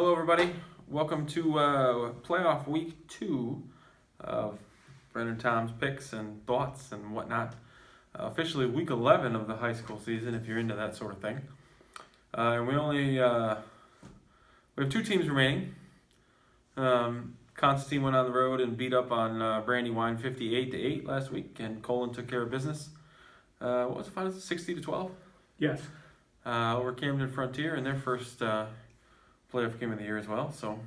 Hello, everybody. Welcome to playoff week 2 of Brendan Tom's picks and thoughts and whatnot. Officially week 11 of the high school season, if you're into that sort of thing. And we have 2 teams remaining. Constantine went on the road and beat up on Brandywine 58-8 last week, and Colin took care of business. What was the final? 60-12? Yes. Over Camden Frontier in their first playoff game of the year as well. So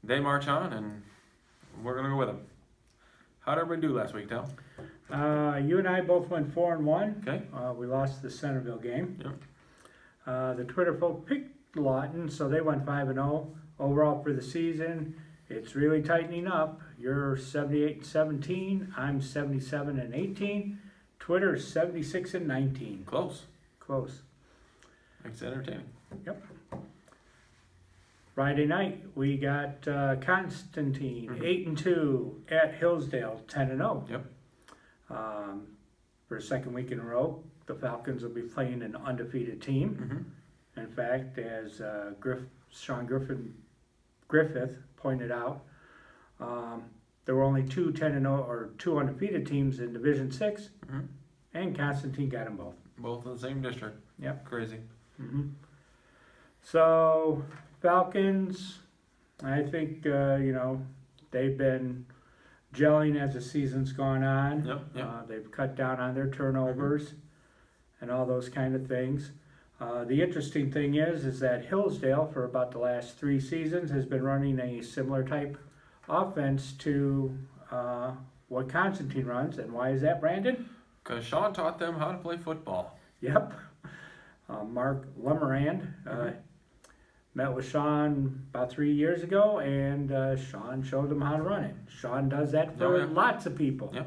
they march on, and we're going to go with them. How did everybody do last week, Tal? You and I both went 4-1. Okay. We lost the Centerville game. Yep. The Twitter folk picked Lawton, so they went 5-0. Overall for the season, it's really tightening up. You're 78-17. I'm 77-18. Twitter's 76-19. Close. Close. Makes it entertaining. Yep. Friday night, we got Constantine, 8-2, at Hillsdale, 10-0. Yep. For a second week in a row, the Falcons will be playing an undefeated team. In fact, as Sean Griffith pointed out, there were only 2 10-0 or 2 undefeated teams in Division 6, and Constantine got them both. Both in the same district. Yep. Crazy. So Falcons, I think they've been gelling as the season's gone on. Yep. They've cut down on their turnovers and all those kind of things. The interesting thing is that Hillsdale, for about the last 3 seasons, has been running a similar type offense to what Constantine runs. And why is that, Brandon? Because Sean taught them how to play football. Yep. Mark Lemerand met with Sean about 3 years ago, and Sean showed them how to run it. Sean does that for lots of people. Yep.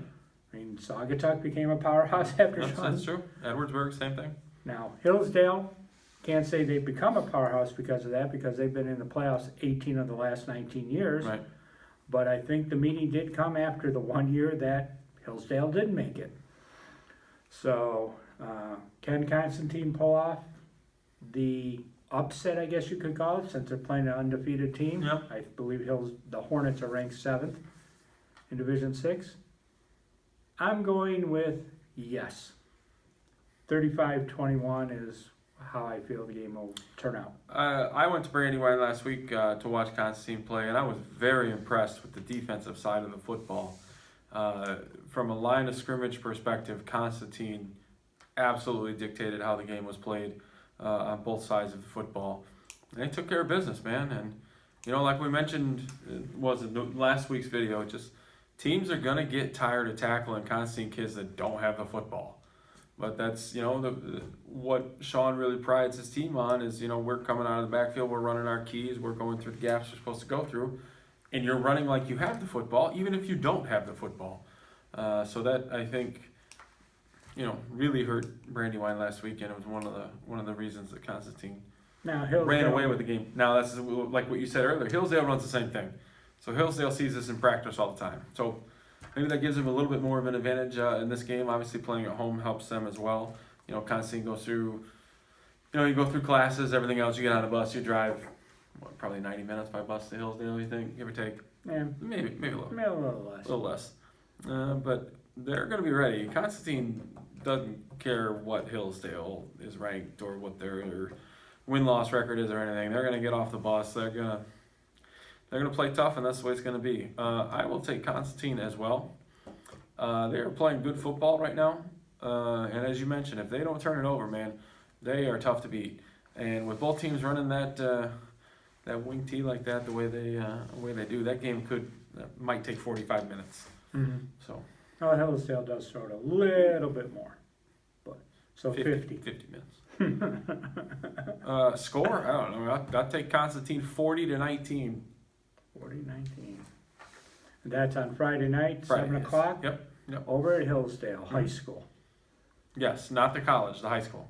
I mean, Saugatuck became a powerhouse after Sean. That's true. Edwardsburg, same thing. Now, Hillsdale, can't say they've become a powerhouse because of that, because they've been in the playoffs 18 of the last 19 years. Right. But I think the meeting did come after the 1 year that Hillsdale didn't make it. So, can Constantine pull off the upset, I guess you could call it, since they're playing an undefeated team? Yep. I believe the Hornets are ranked 7th in Division 6. I'm going with yes. 35-21 is how I feel the game will turn out. I went to Brandywine last week to watch Constantine play, and I was very impressed with the defensive side of the football. From a line of scrimmage perspective, Constantine absolutely dictated how the game was played on both sides of the football. And they took care of business, man. And, like we mentioned, was in last week's video, just teams are going to get tired of tackling Constantine kids that don't have the football. But that's, what Sean really prides his team on is, we're coming out of the backfield, we're running our keys, we're going through the gaps we're supposed to go through, and you're running like you have the football, even if you don't have the football. So that, I think, really hurt Brandywine last weekend. It was one of the reasons that Constantine ran away with the game. Now, that's like what you said earlier. Hillsdale runs the same thing. So Hillsdale sees this in practice all the time. So maybe that gives them a little bit more of an advantage in this game. Obviously, playing at home helps them as well. Constantine goes through, you go through classes, everything else. You get on a bus, you drive, probably 90 minutes by bus to Hillsdale, you think, give or take? Yeah. Maybe a little. Maybe a little less. A little less. But they're going to be ready. Constantine doesn't care what Hillsdale is ranked or what their win-loss record is or anything. They're going to get off the bus. They're going to play tough, and that's the way it's going to be. I will take Constantine as well. They are playing good football right now. And as you mentioned, if they don't turn it over, man, they are tough to beat. And with both teams running that wing tee like that, the way they do, that game might take 45 minutes. So. Oh, Hillsdale does throw it a little bit more, but so 50 minutes. Score? I don't know. I'll take Constantine 40-19. 40-19. And that's on Friday night, 7 o'clock. Yep. Over at Hillsdale High School. Yes, not the college, the high school.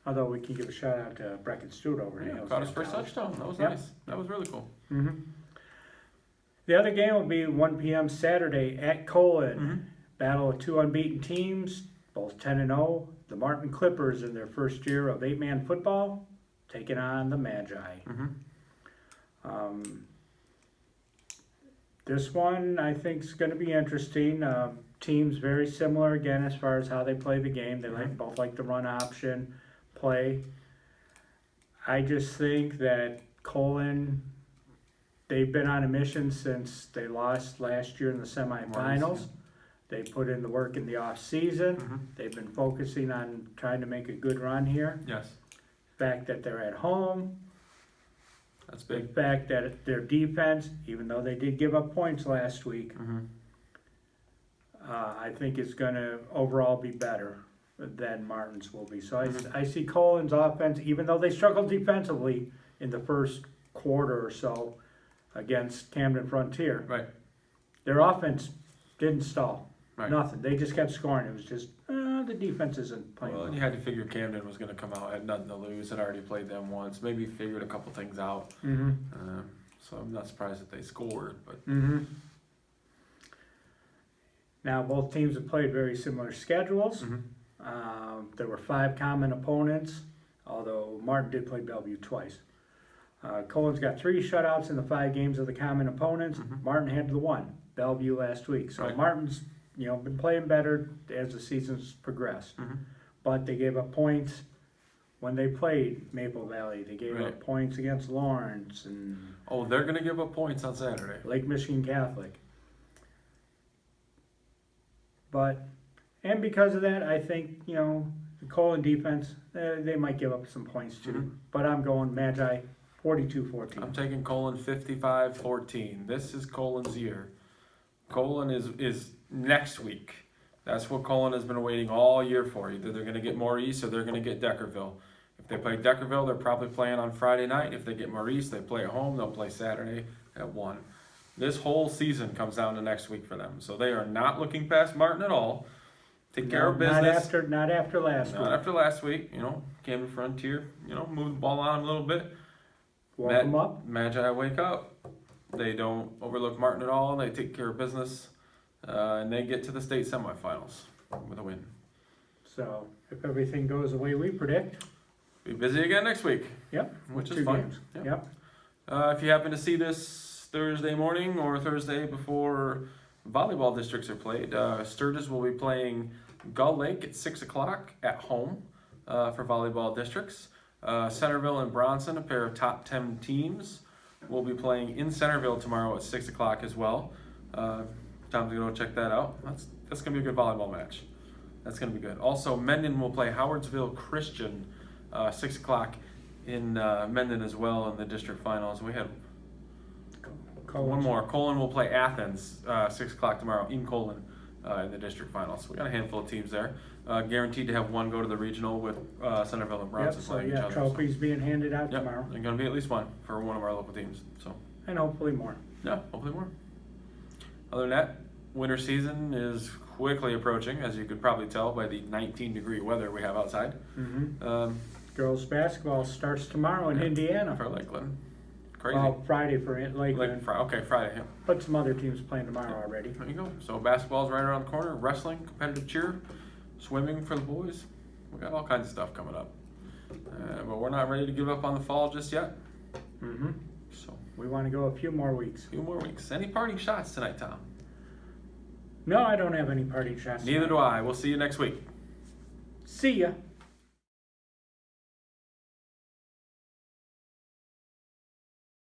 Although we can give a shout out to Brecken Stewart over at Hillsdale. Caught his first touchdown. That was nice. That was really cool. The other game will be 1 p.m. Saturday at Colin. Battle of 2 unbeaten teams, both 10-0. The Martin Clippers in their first year of 8-man football taking on the Magi. This one I think is going to be interesting. Teams very similar again as far as how they play the game. They both like the run option play. I just think that Colon, they've been on a mission since they lost last year in the semifinals. They put in the work in the off season. They've been focusing on trying to make a good run here. Yes. The fact that they're at home. That's big. The fact that their defense, even though they did give up points last week, I think is going to overall be better than Martin's will be. So I see Colon's offense, even though they struggled defensively in the first quarter or so against Camden Frontier. Right. Their offense didn't stall. Right. Nothing. They just kept scoring. It was just the defense isn't playing. Well, and you had to figure Camden was going to come out, had nothing to lose, had already played them once, maybe figured a couple things out. So I'm not surprised that they scored. But Now both teams have played very similar schedules. There were 5 common opponents, although Martin did play Bellevue twice. Colon's got 3 shutouts in the 5 games of the common opponents. Martin had the 1, Bellevue last week. So Martin's been playing better as the season's progressed. But they gave up points when they played Maple Valley. They gave up points against Lawrence and they're going to give up points on Saturday. Lake Michigan Catholic. And because of that, I think, the Colon defense, they might give up some points too. But I'm going Magi 42-14. I'm taking Colon 55-14. This is Colon's year. Colon is next week. That's what Colon has been waiting all year for. Either they're going to get Maurice or they're going to get Deckerville. If they play Deckerville, they're probably playing on Friday night. If they get Maurice, they play at home. They'll play Saturday at 1. This whole season comes down to next week for them. So they are not looking past Martin at all. Take care of business. Not after last week. Not after last week. Camden Frontier, move the ball on a little bit. Woke them up. Magi wake up. They don't overlook Martin at all. They take care of business. And they get to the state semifinals with a win. So if everything goes the way we predict. Be busy again next week. Yep. Which is 2 fun. games. Yep. If you happen to see this Thursday morning or Thursday before volleyball districts are played, Sturgis will be playing Gull Lake at 6 o'clock at home for volleyball districts. Centerville and Bronson, a pair of top 10 teams, will be playing in Centerville tomorrow at 6 o'clock as well. Time to go check that out. That's going to be a good volleyball match. That's going to be good. Also, Mendon will play Howardsville Christian 6 o'clock in Mendon as well in the district finals. We had one more. Colon will play Athens 6 o'clock tomorrow in Colon in the district finals. So we got a handful of teams there. Guaranteed to have one go to the regional with Centerville and Bronson playing each other. Trophies being handed out tomorrow. There's going to be at least one for one of our local teams. And hopefully more. Yeah, hopefully more. Other than that, winter season is quickly approaching, as you could probably tell by the 19-degree weather we have outside. Girls basketball starts tomorrow in Indiana. For Lakeland. Crazy. Well, Friday for Lakeland. Friday. Yeah. But some other teams playing tomorrow already. There you go. So basketball's right around the corner. Wrestling, competitive cheer, swimming for the boys. We got all kinds of stuff coming up. But we're not ready to give up on the fall just yet. So we want to go a few more weeks. Any parting shots tonight, Tom? No, I don't have any parting shots. Neither do I. We'll see you next week. See ya.